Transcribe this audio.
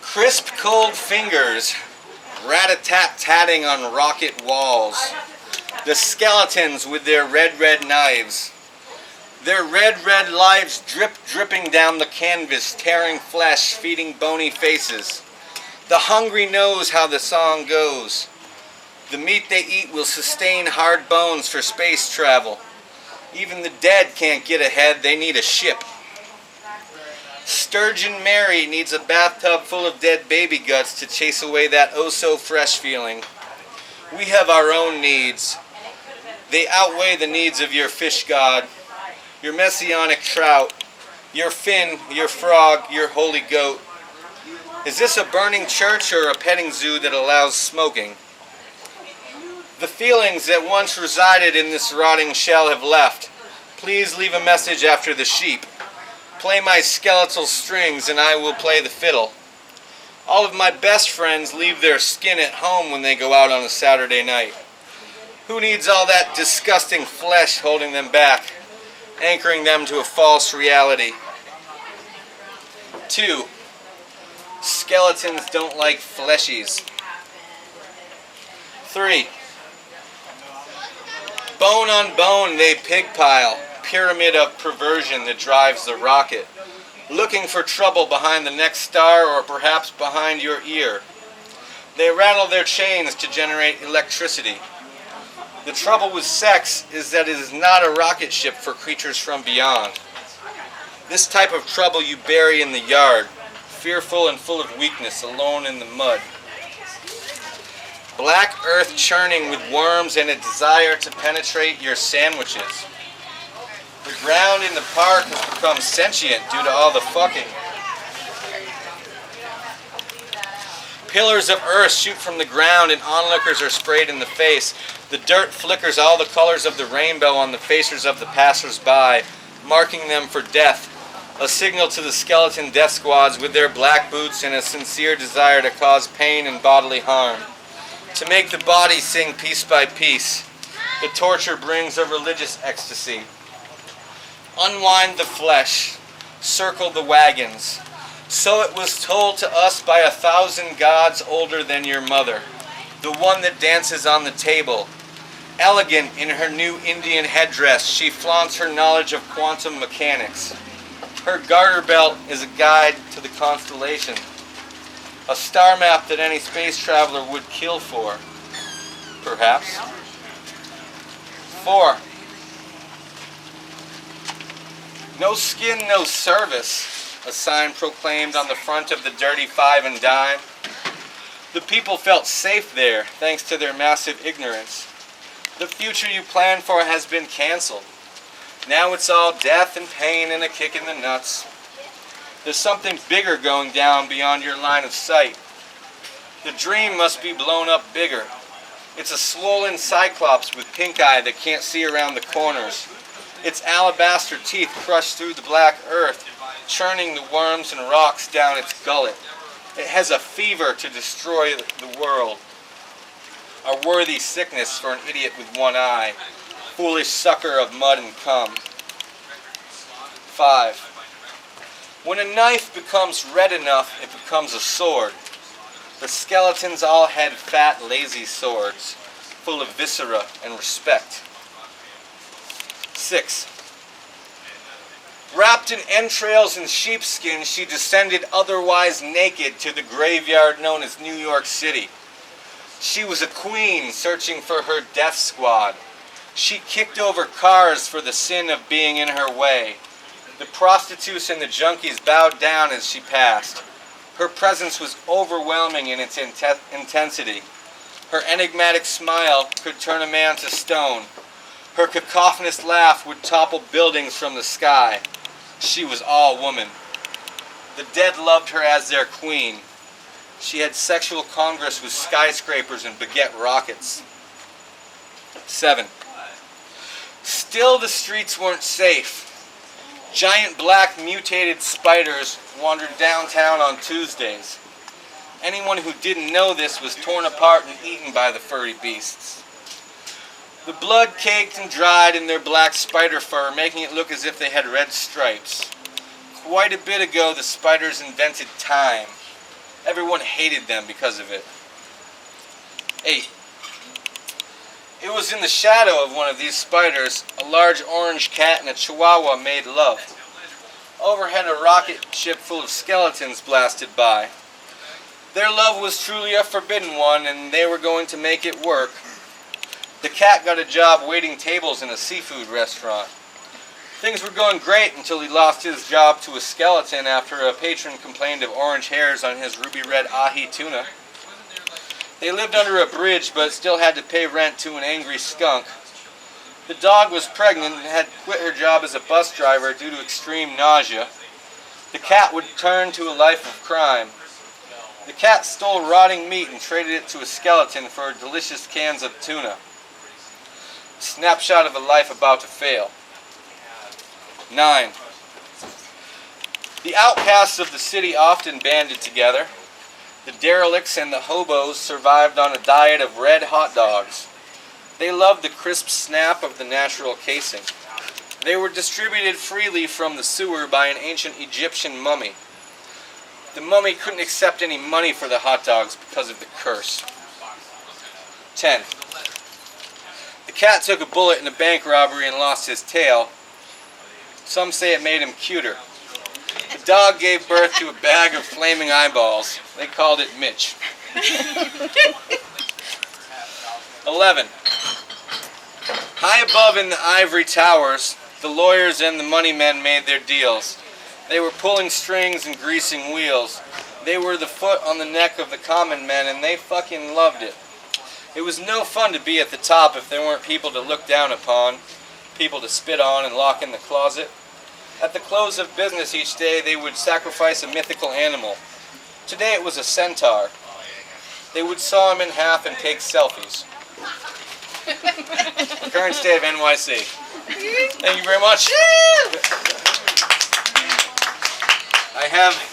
Crisp cold fingers rat-a-tat-tatting on rocket walls. The skeletons with their red knives. Their red lives dripping down the canvas, tearing flesh, feeding bony faces. The hungry knows how the song goes. The meat they eat will sustain hard bones for space travel. Even the dead can't get ahead, they need a ship. Sturgeon Mary needs a bathtub full of dead baby guts to chase away that oh-so-fresh feeling. We have our own needs. They outweigh the needs of your fish god, your messianic trout, your fin, your frog, your holy goat. Is this a burning church or a petting zoo that allows smoking? The feelings that once resided in this rotting shell have left. Please leave a message after the sheep. Play my skeletal strings and I will play the fiddle. All of my best friends leave their skin at home when they go out on a Saturday night. Who needs all that disgusting flesh holding them back, anchoring them to a false reality? 2. Skeletons don't like fleshies. 3. Bone on bone they pigpile, pyramid of perversion that drives the rocket, looking for trouble behind the next star or perhaps behind your ear. They rattle their chains to generate electricity. The trouble with sex is that it is not a rocket ship for creatures from beyond. This type of trouble you bury in the yard, fearful and full of weakness, alone in the mud. Black earth churning with worms and a desire to penetrate your sandwiches. The ground in the park has become sentient due to all the fucking. Pillars of earth shoot from the ground and onlookers are sprayed in the face. The dirt flickers all the colors of the rainbow on the faces of the passers-by, marking them for death, a signal to the skeleton death squads with their black boots and a sincere desire to cause pain and bodily harm. To make the body sing piece by piece, the torture brings a religious ecstasy. Unwind the flesh, circle the wagons. So it was told to us by 1,000 gods older than your mother, the one that dances on the table. Elegant in her new Indian headdress, she flaunts her knowledge of quantum mechanics. Her garter belt is a guide to the constellation, a star map that any space traveler would kill for, perhaps. 4. No skin, no service, a sign proclaimed on the front of the dirty 5 and dime. The people felt safe there, thanks to their massive ignorance. The future you planned for has been canceled. Now it's all death and pain and a kick in the nuts. There's something bigger going down beyond your line of sight. The dream must be blown up bigger. It's a swollen cyclops with pink eye that can't see around the corners. Its alabaster teeth crush through the black earth, churning the worms and rocks down its gullet. It has a fever to destroy the world. A worthy sickness for an idiot with one eye, foolish sucker of mud and cum. 5. When a knife becomes red enough, it becomes a sword. The skeletons all had fat, lazy swords, full of viscera and respect. 6. Wrapped in entrails and sheepskin, she descended otherwise naked to the graveyard known as New York City. She was a queen searching for her death squad. She kicked over cars for the sin of being in her way. The prostitutes and the junkies bowed down as she passed. Her presence was overwhelming in its intensity. Her enigmatic smile could turn a man to stone. Her cacophonous laugh would topple buildings from the sky. She was all woman. The dead loved her as their queen. She had sexual congress with skyscrapers and baguette rockets. 7. Still the streets weren't safe. Giant black mutated spiders wandered downtown on Tuesdays. Anyone who didn't know this was torn apart and eaten by the furry beasts. The blood caked and dried in their black spider fur, making it look as if they had red stripes. Quite a bit ago, the spiders invented time. Everyone hated them because of it. 8. It was in the shadow of one of these spiders, a large orange cat and a chihuahua made love. Overhead, a rocket ship full of skeletons blasted by. Their love was truly a forbidden one, and they were going to make it work. The cat got a job waiting tables in a seafood restaurant. Things were going great until he lost his job to a skeleton after a patron complained of orange hairs on his ruby red ahi tuna. They lived under a bridge but still had to pay rent to an angry skunk. The dog was pregnant and had quit her job as a bus driver due to extreme nausea. The cat would turn to a life of crime. The cat stole rotting meat and traded it to a skeleton for delicious cans of tuna. A snapshot of a life about to fail. 9. The outcasts of the city often banded together. The derelicts and the hobos survived on a diet of red hot dogs. They loved the crisp snap of the natural casing. They were distributed freely from the sewer by an ancient Egyptian mummy. The mummy couldn't accept any money for the hot dogs because of the curse. 10. The cat took a bullet in a bank robbery and lost his tail. Some say it made him cuter. The dog gave birth to a bag of flaming eyeballs. They called it Mitch. 11. High above in the ivory towers, the lawyers and the money men made their deals. They were pulling strings and greasing wheels. They were the foot on the neck of the common men, and they fucking loved it. It was no fun to be at the top if there weren't people to look down upon, people to spit on and lock in the closet. At the close of business each day, they would sacrifice a mythical animal. Today it was a centaur. They would saw him in half and take selfies. Current state of NYC. Thank you very much. I have